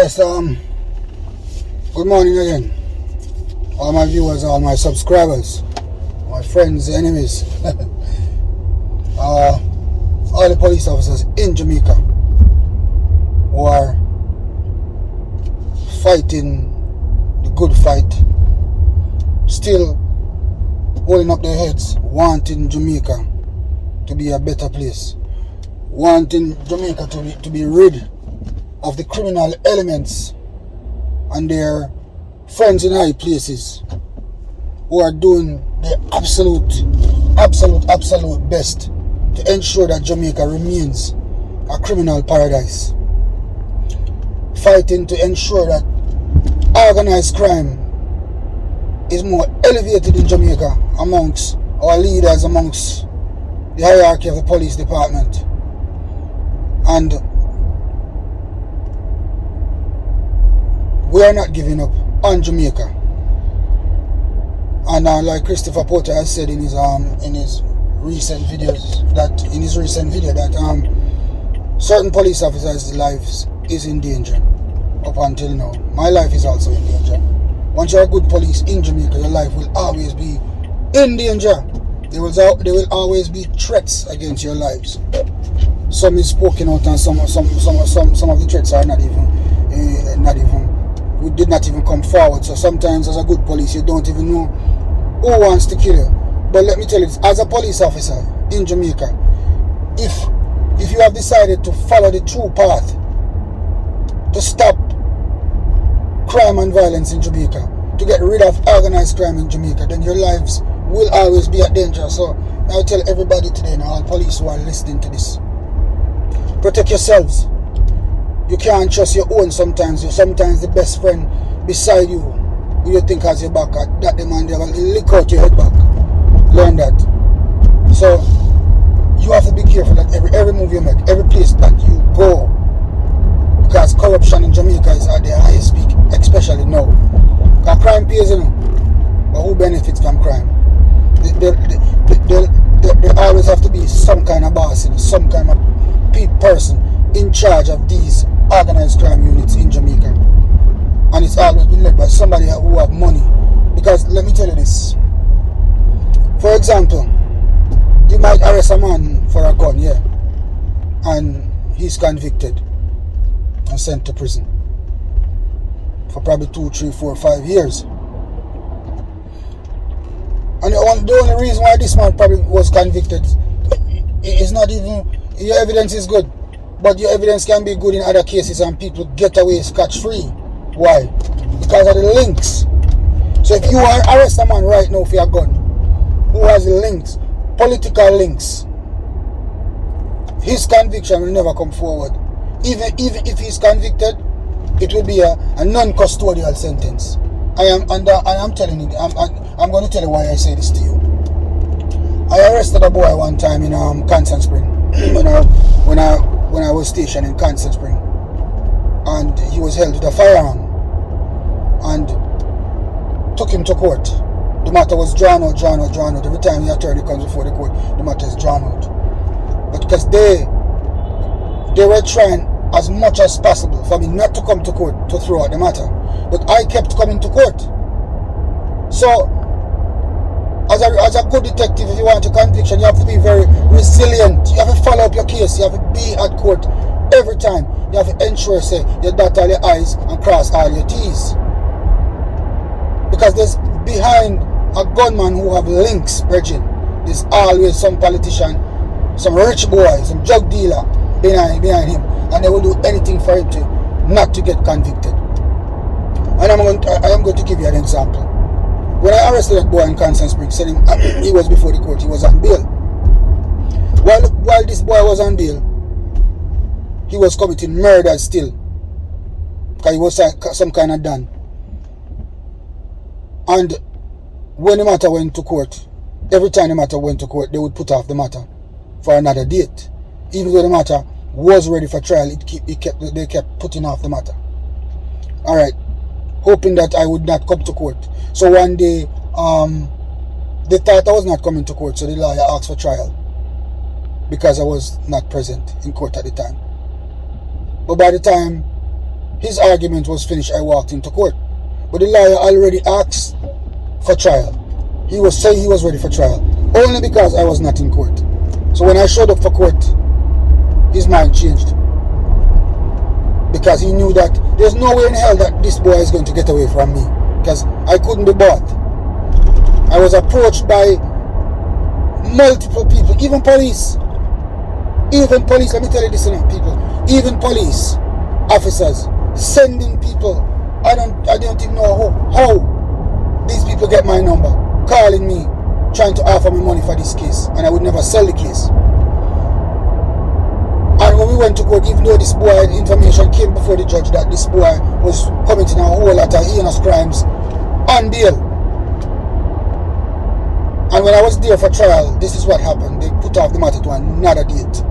Yes, good morning again. All my viewers, all my subscribers, my friends, enemies, all the police officers in Jamaica who are fighting the good fight, still holding up their heads, wanting Jamaica to be a better place, wanting Jamaica to be rid of the criminal elements and their friends in high places who are doing their absolute best to ensure that Jamaica remains a criminal paradise. Fighting to ensure that organized crime is more elevated in Jamaica amongst our leaders, amongst the hierarchy of the police department. And we are not giving up on Jamaica. And like Christopher Porter has said in his recent video that certain police officers' lives is in danger. Up until now, my life is also in danger. Once you're a good police in Jamaica, your life will always be in danger. There will always be threats against your lives. Some is spoken out, and some of the threats are not even did not even come forward. So sometimes as a good police, you don't even know who wants to kill you. But let me tell you, as a police officer in Jamaica, if you have decided to follow the true path to stop crime and violence in Jamaica, to get rid of organized crime in Jamaica, then your lives will always be at danger. So I tell everybody today, now, all police who are listening to this, protect yourselves. You can't trust your own sometimes. Sometimes the best friend beside you, who you think has your back, that the man, they're going to lick out your head back. Learn that. So you have to be careful that every move you make, every place that you go, because corruption in Jamaica is at the highest peak, especially now. Because crime pays, you know, but who benefits from crime? There always have to be some kind of boss, you know, some kind of person in charge of these organized crime units in Jamaica. And it's always been led by somebody who have money. Because let me tell you this. For example, you might arrest a man for a gun, yeah, and he's convicted and sent to prison for probably 2, 3, 4, 5 years. And the only reason why this man probably was convicted is not even your evidence is good, but your evidence can be good in other cases and people get away scot-free. Why? Because of the links. So if you arrest a man right now for a gun who has links, political links, his conviction will never come forward. Even if he's convicted, it will be a non-custodial sentence. I'm telling you, I'm going to tell you why I say this to you. I arrested a boy one time in Constant Spring when I was stationed in Constant Spring, and he was held with a firearm and took him to court. The matter was drawn out. Every time the attorney comes before the court, the matter is drawn out. But because they were trying as much as possible for me not to come to court to throw out the matter, but I kept coming to court. So as a good detective, if you want a conviction, you have to be very resilient. You have to follow up your case. You have to be at court every time. You have to ensure, say, you dot all your I's and cross all your T's. Because there's behind a gunman who have links, Virgin, there's always some politician, some rich boy, some drug dealer behind him, and they will do anything for him to not to get convicted. And I am going to give you an example. When I arrested that boy in Constant Spring, said him he was before the court, he was on bail. While this boy was on bail, he was committing murder still, because he was some kind of done. And when the matter went to court, every time the matter went to court, they would put off the matter for another date. Even though the matter was ready for trial, they kept putting off the matter. Alright, hoping that I would not come to court. So one day, they thought I was not coming to court, so the lawyer asked for trial because I was not present in court at the time. But by the time his argument was finished, I walked into court. But the lawyer already asked for trial. He was saying he was ready for trial, only because I was not in court. So when I showed up for court, his mind changed. Because he knew that there's no way in hell that this boy is going to get away from me. Because I couldn't be bought. I was approached by multiple people, even police. Even police, let me tell you this, people. Even police officers sending people. I don't even know how these people get my number, calling me, trying to offer me money for this case, and I would never sell the case. And when we went to court, even though this boy, information came before the judge that this boy was committing a whole lot of heinous crimes on bail. And when I was there for trial, this is what happened. They put off the matter to another date.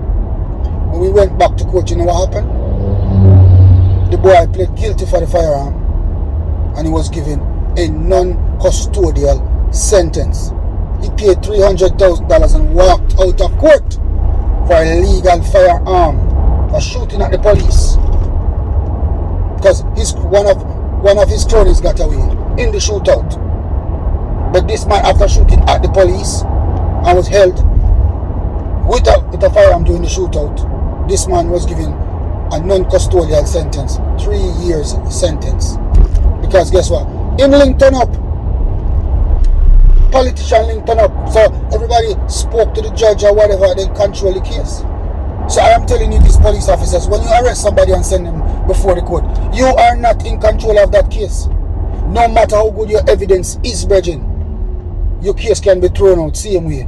When we went back to court, you know what happened? The boy pled guilty for the firearm, and he was given a non-custodial sentence. He paid $300,000 and walked out of court for a illegal firearm, for shooting at the police. Because one of his cronies got away in the shootout. But this man, after shooting at the police and was held with a firearm during the shootout, this man was given a non-custodial sentence, 3 years sentence. Because guess what? Him linked up. Politician linked up. So everybody spoke to the judge or whatever, they control the case. So I am telling you, these police officers, when you arrest somebody and send them before the court, you are not in control of that case. No matter how good your evidence is, brethren, your case can be thrown out same way.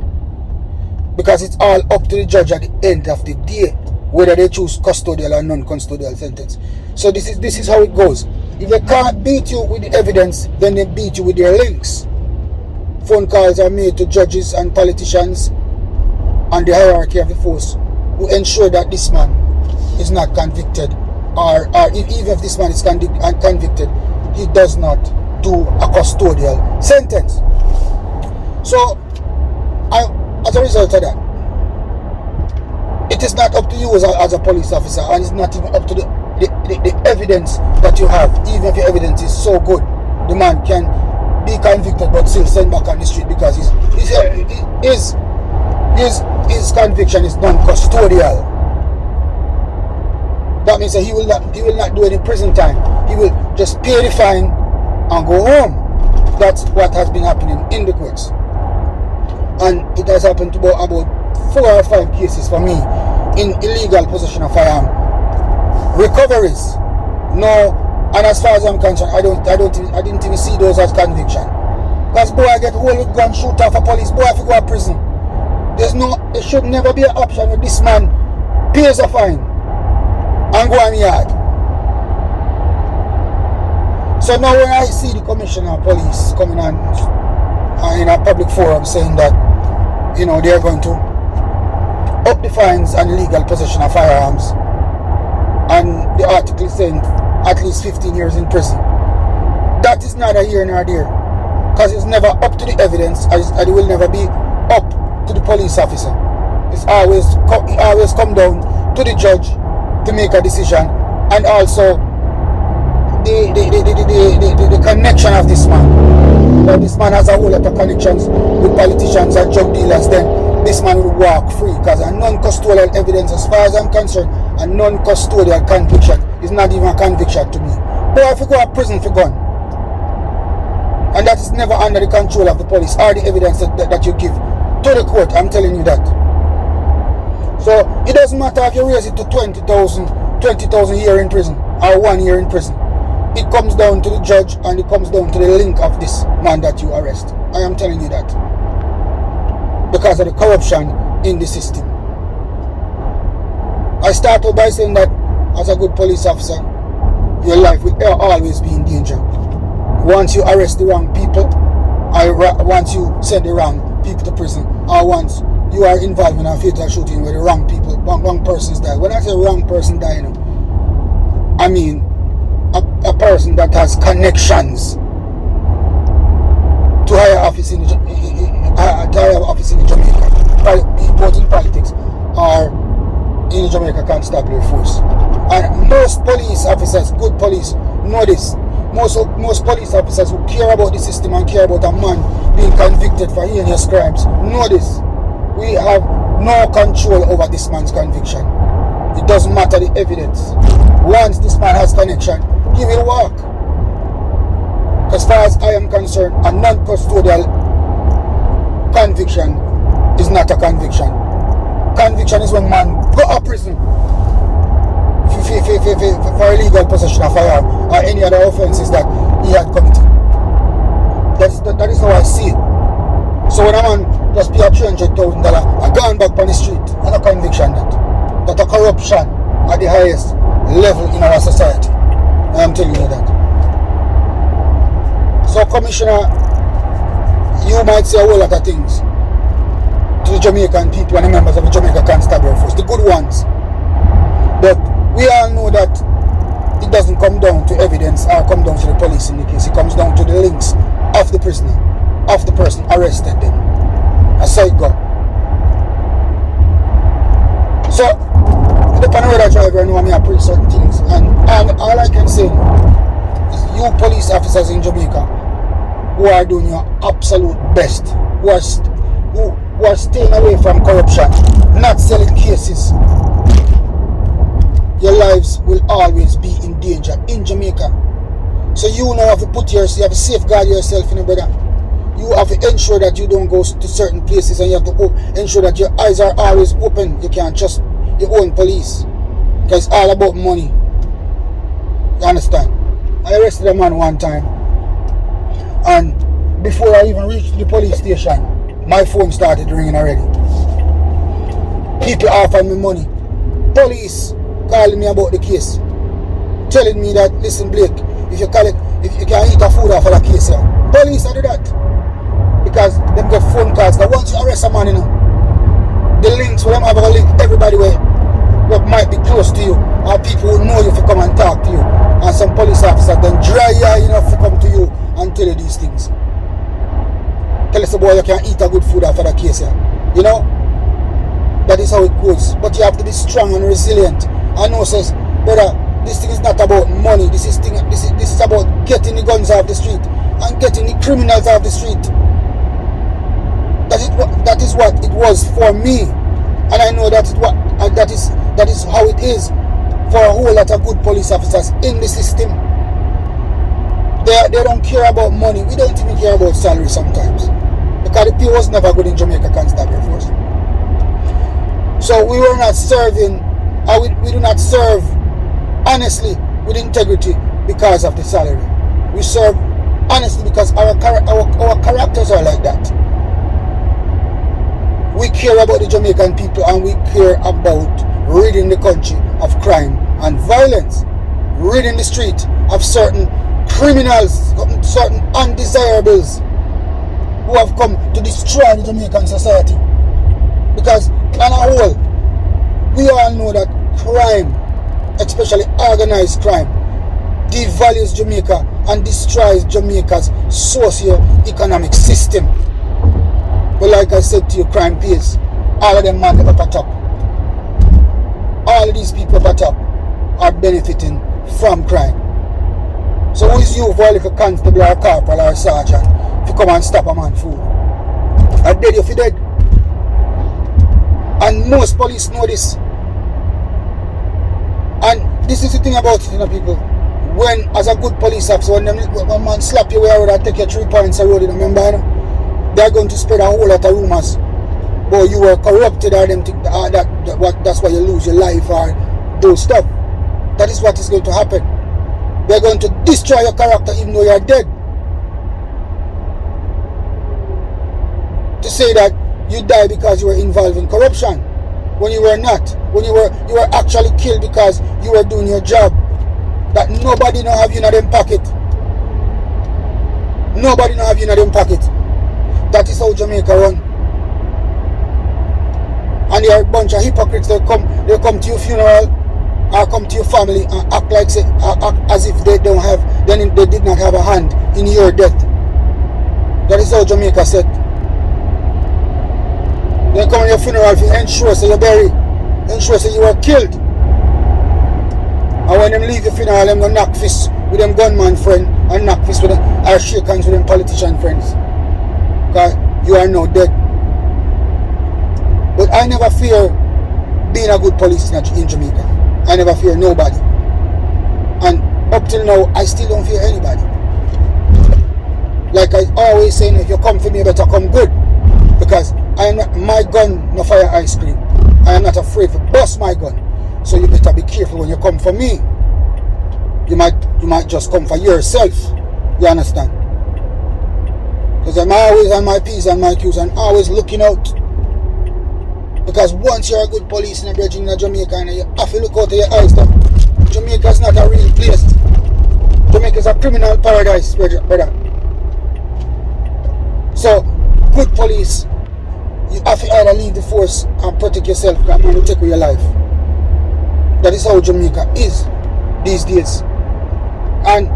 Because it's all up to the judge at the end of the day, whether they choose custodial or non-custodial sentence. So this is how it goes. If they can't beat you with the evidence, then they beat you with their links. Phone calls are made to judges and politicians and the hierarchy of the force who ensure that this man is not convicted, or even if this man is convicted, he does not do a custodial sentence. So, as a result of that, it is not up to you as a police officer, and it's not even up to the evidence that you have. Even if your evidence is so good, the man can be convicted but still sent back on the street because his conviction is non-custodial. That means that he will not do any prison time. He will just pay the fine and go home. That's what has been happening in the courts. And it has happened to about 4 or 5 cases for me in illegal possession of firearm. Recoveries, no. And as far as I'm concerned, I didn't even see those as conviction. Because boy, I get hold with gun, shoot off a police, boy, if you go to prison. There should never be an option where this man pays a fine and go on the yard. So now when I see the commissioner of police coming on in a public forum saying that, they're going to up the fines on illegal possession of firearms, and the article saying at least 15 years in prison, that is neither here nor there, because it's never up to the evidence, and it will never be up to the police officer. It always come down to the judge to make a decision, and also the connection of this man. But this man has a whole lot of connections with politicians and drug dealers, then this man will walk free, because a non-custodial evidence, as far as I'm concerned, a non-custodial conviction is not even a conviction to me. But if you go to prison for gun, and that is never under the control of the police or the evidence that you give to the court, I'm telling you that. So it doesn't matter if you raise it to 20,000 a year in prison or 1 year in prison. It comes down to the judge, and it comes down to the link of this man that you arrest. I am telling you that. Because of the corruption in the system. I started by saying that as a good police officer, your life will always be in danger. Once you arrest the wrong people, or once you send the wrong people to prison, or once you are involved in a fatal shooting where the wrong people, wrong persons die. When I say wrong person die, I mean a person that has connections to higher office in Jamaica, both in politics or in the Jamaica Constabulary Force. And most police officers, good police, know this. Most police officers who care about the system and care about a man being convicted for heinous crimes know this. We have no control over this man's conviction. It doesn't matter the evidence. Once this man has connection, he will walk. As far as I am concerned, a non-custodial conviction is not a conviction. Conviction is when man go to prison for illegal possession of fire or any other offences that he had committed. That is how I see it. So when a man just pay a $300,000 and gone back on the street, that's a conviction that a corruption at the highest level in our society. I am telling you that. So Commissioner, you might say a whole lot of things to the Jamaican people and the members of the Jamaica Constabulary Force, the good ones. But we all know that it doesn't come down to evidence or come down to the police in the case. It comes down to the links of the prisoner, of the person arrested then. That's how it goes. So, the Panera driver know me appreciate certain things, and all I can say is you police officers in Jamaica who are doing your absolute best, who are staying away from corruption, not selling cases, your lives will always be in danger in Jamaica. So you now have to you have to safeguard yourself, brother. You have to ensure that you don't go to certain places, and you have to ensure that your eyes are always open. You can't trust your own police, because it's all about money. You understand? I arrested a man one time, and before I even reached the police station, my phone started ringing already. People offered me money. Police calling me about the case, telling me that, listen Blake, if you can eat a food off of the case here. Police do that. Because them get phone calls. That once you arrest a man, the links will them have a link everybody where might be close to you, or people who know you to come and talk to you. And some police officers then dry eye enough to come to you and tell you these things. Tell us boy you can eat a good food after the case here. That is how it goes. But you have to be strong and resilient. I know says, brother, this thing is not about money. This is about getting the guns off the street and getting the criminals off the street. That is what it was for me, and I know that is how it is for a whole lot of good police officers in the system. They don't care about money. We don't even care about salary sometimes, because the pay was never good in Jamaica Constabulary Force. So we were not serving, we do not serve honestly with integrity because of the salary. We serve honestly because our characters are like that. We care about the Jamaican people, and we care about ridding the country of crime and violence, ridding the street of certain criminals, certain undesirables who have come to destroy the Jamaican society. Because on a whole, we all know that crime, especially organized crime, devalues Jamaica and destroys Jamaica's socio-economic system. But like I said to you, crime pays. All of them man up at top. All of these people up at top are benefiting from crime. So who is you for like a constable or a corporal or a sergeant to come and stop a man food? I dead if you dead. And most police know this. And this is the thing about it, people. When, as a good police officer, when a man slap you where and take you 3 points a road, remember, they're going to spread a whole lot of rumors. But you were corrupted, or them think that's why you lose your life or those stuff. That is what is going to happen. They're going to destroy your character even though you're dead. To say that you died because you were involved in corruption when you were not. When you were actually killed because you were doing your job. That nobody now have you in them pocket. Nobody now have you in them pocket. That is how Jamaica run. And there are a bunch of hypocrites that come to your funeral or come to your family and act as if they don't have, then they did not have a hand in your death. That is how Jamaica said. They come to your funeral to ensure so you're buried, ensure so you were killed. And when them leave the funeral, them go knock fists with them gunman friend and knock fists with them, or shake hands with them politician friends. Because you are now dead. But I never fear being a good police in Jamaica. I never fear nobody. And up till now, I still don't fear anybody. Like I always say, if you come for me, you better come good. Because I am not, my gun no fire ice cream. I am not afraid to bust my gun. So you better be careful when you come for me. You might just come for yourself. You understand? Because I'm always on my P's and my Q's and always looking out. Because once you're a good police in Jamaica, and you have to look out of your eyes. Jamaica is not a real place. Jamaica is a criminal paradise, brother. So, good police, you have to either leave the force and protect yourself, because man will take away your life. That is how Jamaica is these days. And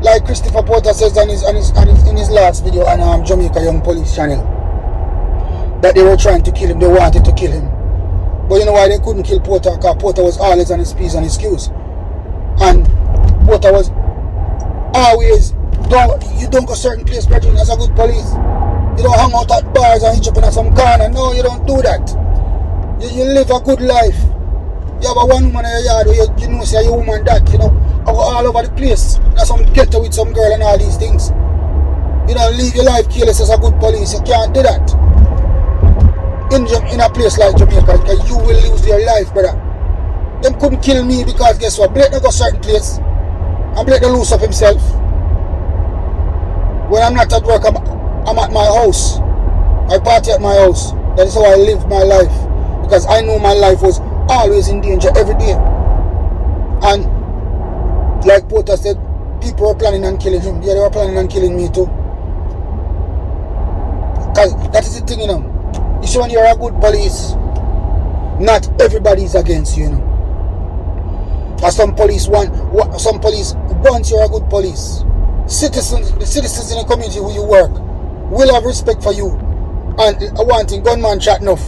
like Christopher Porter says in his last video on Jamaica Young Police channel, that they were trying to kill him, they wanted to kill him. But you know why they couldn't kill Porter? Because Porter was always on his P's and his Q's. And Porter was always, you don't go certain place, brethren, as a good police. You don't hang out at bars and hitch up in some corner. No, you don't do that. You live a good life. You have a one woman in your yard where you know say your woman that, you know, all over the place. That's some ghetto with some girl and all these things. You don't live your life careless as a good police. You can't do that. In a place like Jamaica, because you will lose your life, brother. Them couldn't kill me because guess what? Blake don't go certain place. And Blake don't lose up himself. When I'm not at work, I'm at my house. I party at my house. That is how I live my life. Because I know my life was always in danger every day. And like Porter said, people were planning on killing him. Yeah, they were planning on killing me too. Because that is the thing, you know. You see, when you're a good police, not everybody is against you, you know. Or some police, once you're a good police, the citizens in the community who you work will have respect for you. And one thing, gunman chat enough.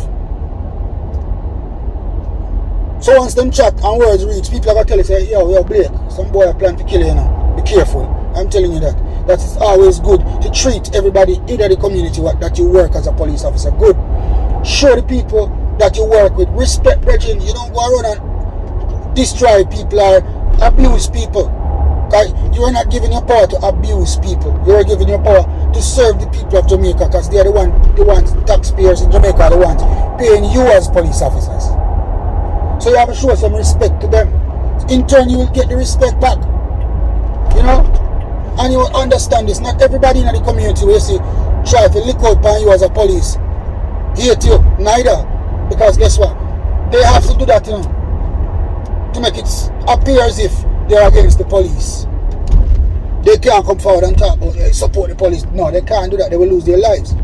So once them chat and words reach, people are going to tell you, say, yo, Blake, some boy plan to kill you now. Be careful. I'm telling you that. That is always good to treat everybody in the community that you work as a police officer good. Show the people that you work with respect, brethren. You don't go around and destroy people or abuse people. You are not giving your power to abuse people. You are giving your power to serve the people of Jamaica, because they are the ones, taxpayers in Jamaica are the ones paying you as police officers. So you have to show some respect to them. In turn, you will get the respect back. You know? And you will understand this. Not everybody in the community will say, try to look out upon you as a police. Hate you. Neither. Because guess what? They have to do that, you know, to make it appear as if they are against the police. They can't come forward and talk about support the police. No, they can't do that. They will lose their lives.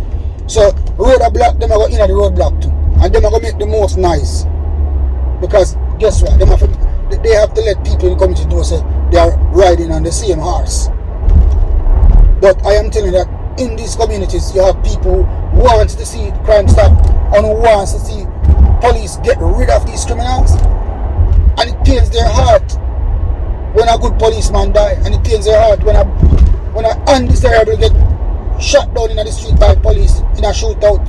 So, road a block, them are going in at the road block too. And them are going to make the most noise. Because guess what? They have to let people in the community know say they are riding on the same horse. But I am telling you that in these communities you have people who want to see crime stop and who wants to see police get rid of these criminals. And it pains their heart when a good policeman die, and it pains their heart when a undesirable get shot down in the street by police in a shootout.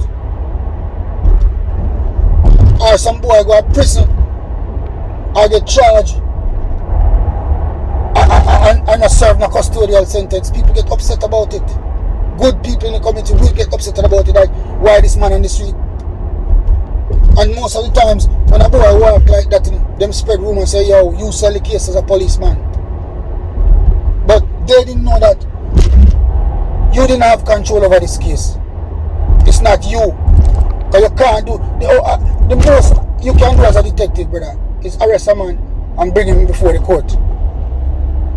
Or some boy go to prison or get charged and not serve a custodial sentence. People get upset about it. Good people in the community will get upset about it, like why this man on the street. And most of the times when a boy walk like that, them spread rumors and say, yo, you sell the case as a policeman. But they didn't know that you didn't have control over this case. It's not you. Because you can't do the most you can do as a detective, brother, is arrest a man and bring him before the court.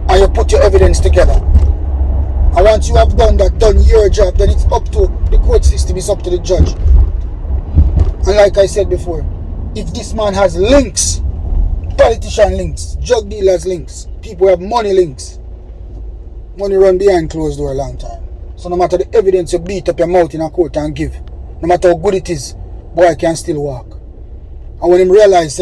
And you put your evidence together. And once you have done your job, then it's up to the court system, it's up to the judge. And like I said before, if this man has links, politician links, drug dealers links, people have money links, money run behind closed door a long time. So no matter the evidence you beat up your mouth in a court and give, no matter how good it is, boy can still walk. And when him realize,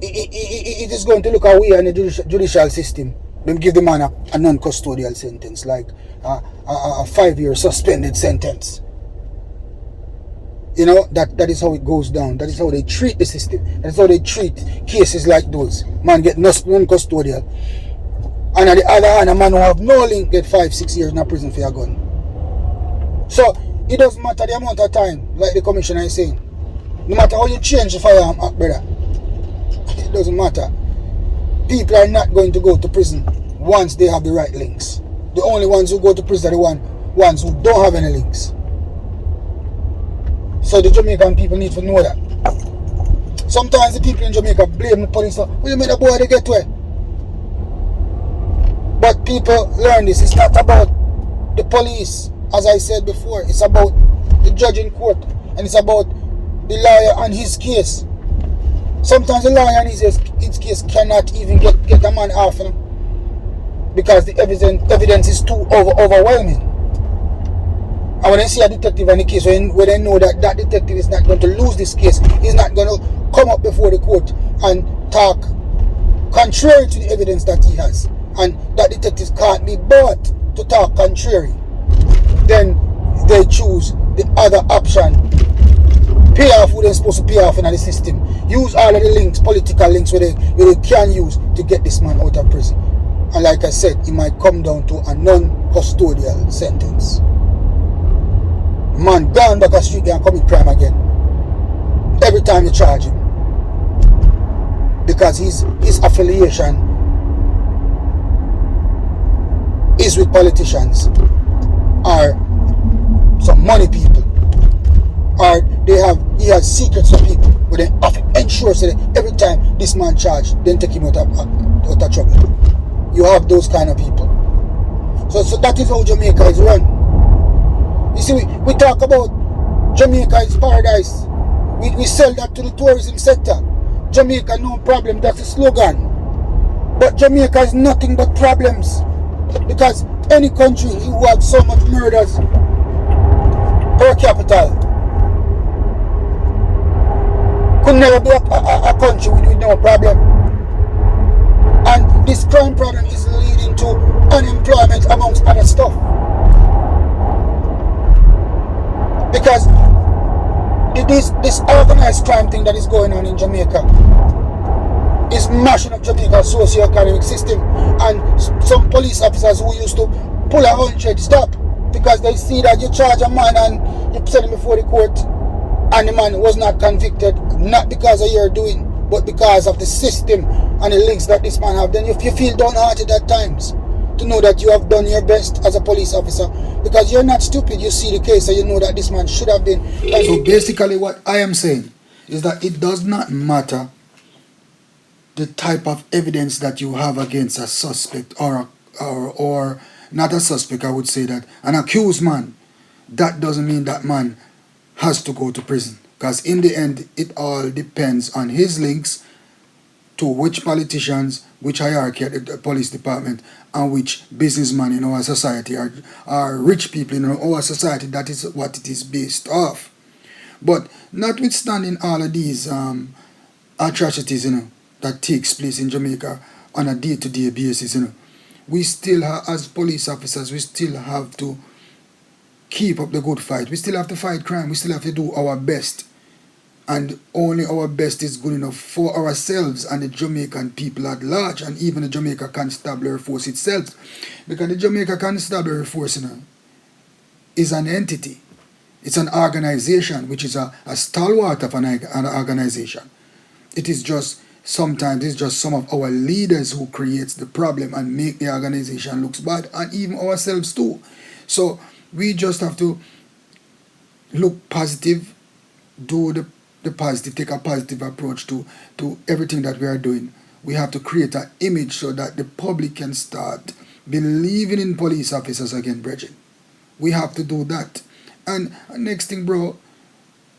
it is going to look away in the judicial system. Them give the man a non-custodial sentence, like a 5-year suspended sentence. You know, that is how it goes down. That is how they treat the system. That is how they treat cases like those. Man get non-custodial. And on the other hand, a man who have no link get 5-6 years in a prison for a gun. So, it doesn't matter the amount of time, like the commissioner is saying. No matter how you change the firearm act, brother, it doesn't matter. People are not going to go to prison once they have the right links. The only ones who go to prison are the ones who don't have any links. So the Jamaican people need to know that. Sometimes the people in Jamaica blame the police. Will you make the boy they get to it? But people learn this. It's not about the police, as I said before. It's about the judge in court. And it's about the lawyer and his case. Sometimes the lawyer and his case cannot even get a man off, you know, because the evidence is too overwhelming. And when I see a detective on the case, when they know that that detective is not going to lose this case, he's not going to come up before the court and talk contrary to the evidence that he has, and that detective can't be bought to talk contrary, then they choose the other option. Pay off who they're supposed to pay off in the system. Use all of the links, political links, where they can use to get this man out of prison. And like I said, it might come down to a non-custodial sentence. Man gone back a street and commit crime again. Every time you charge him. Because his affiliation is with politicians or some money people. Or he has secrets from people, but they ensure so that every time this man charged, then take him out of trouble. You have those kind of people. So that is how Jamaica is run. You see, we talk about Jamaica is paradise. We sell that to the tourism sector. Jamaica no problem, that's a slogan. But Jamaica is nothing but problems. Because any country who has so much murders per capita could never be a country with no problem. And this crime problem is leading to unemployment amongst other stuff. Because this organized crime thing that is going on in Jamaica is mashing up Jamaica's socio-economic system, and some police officers who used to pull 100 stop because they see that you charge a man and you send him before the court and the man was not convicted, not because of your doing, but because of the system and the links that this man have. Then you feel downhearted at times to know that you have done your best as a police officer, because you're not stupid. You see the case and you know that this man should have been. So basically what I am saying is that it does not matter the type of evidence that you have against a suspect or not a suspect, I would say that an accused man. That doesn't mean that man has to go to prison, because in the end it all depends on his links to which politicians, which hierarchy at the police department, and which businessman in our society are rich people in our society. That is what it is based off. But notwithstanding all of these atrocities, that takes place in Jamaica on a day-to-day basis, we still as police officers, we still have to keep up the good fight. We still have to fight crime. We still have to do our best. And only our best is good enough for ourselves and the Jamaican people at large, and even the Jamaica Constabulary Force itself. Because the Jamaica Constabulary Force is an entity. It's an organization, which is a stalwart of an organization. It is just, sometimes it's just some of our leaders who creates the problem and make the organization looks bad, and even ourselves too. So we just have to look positive, do the positive, take a positive approach to everything that we are doing. We have to create an image so that the public can start believing in police officers again, Bridget. We have to do that. And next thing, bro,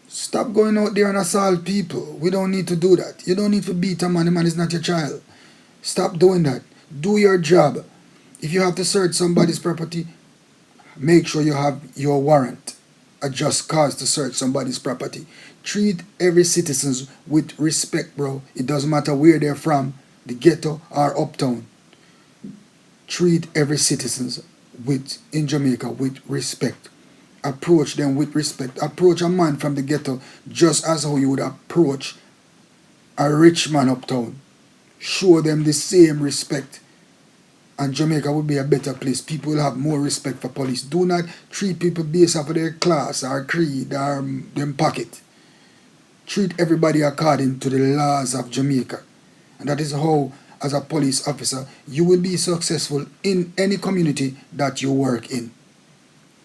stop going out there and assault people. We don't need to do that. You don't need to beat a man. The man is not your child. Stop doing that. Do your job. If you have to search somebody's property, make sure you have your warrant. a just cause to search somebody's property. Treat every citizen with respect, bro. It doesn't matter where they're from, the ghetto or uptown. Treat every citizen in Jamaica with respect. Approach them with respect. Approach a man from the ghetto just as how you would approach a rich man uptown. Show them the same respect, and Jamaica would be a better place. People will have more respect for police. Do not treat people based off of their class or creed or them pocket. Treat everybody according to the laws of Jamaica. And that is how, as a police officer, you will be successful in any community that you work in.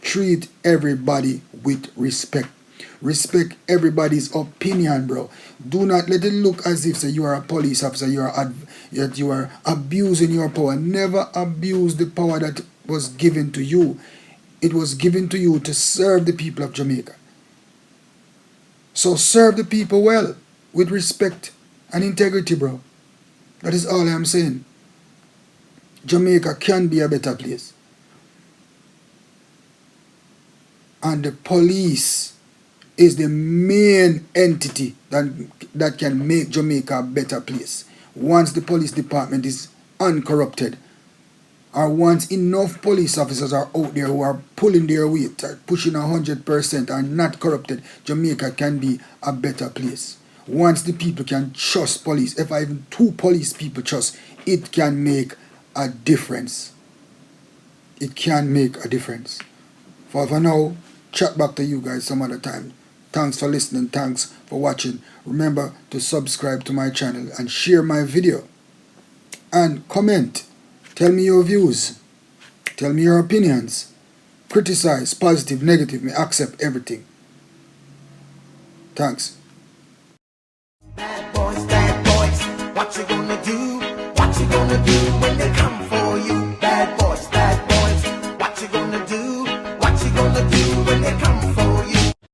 Treat everybody with respect. Respect everybody's opinion, bro. Do not let it look as if you are a police officer, that you are abusing your power. Never abuse the power that was given to you. It was given to you to serve the people of Jamaica. So serve the people well, with respect and integrity, bro. That is all I'm saying. Jamaica can be a better place. And the police is the main entity that can make Jamaica a better place. Once the police department is uncorrupted, or once enough police officers are out there who are pulling their weight, are pushing 100% and not corrupted, Jamaica can be a better place. Once the people can trust police, if even 2 police people trust, it can make a difference. It can make a difference. For now, chat back to you guys some other time. Thanks for listening. Thanks for watching. Remember to subscribe to my channel and share my video. And comment. Tell me your views. Tell me your opinions. Criticize, positive, negative. Me accept everything. Thanks. Bad boys, what you gonna do? What you gonna do when they come for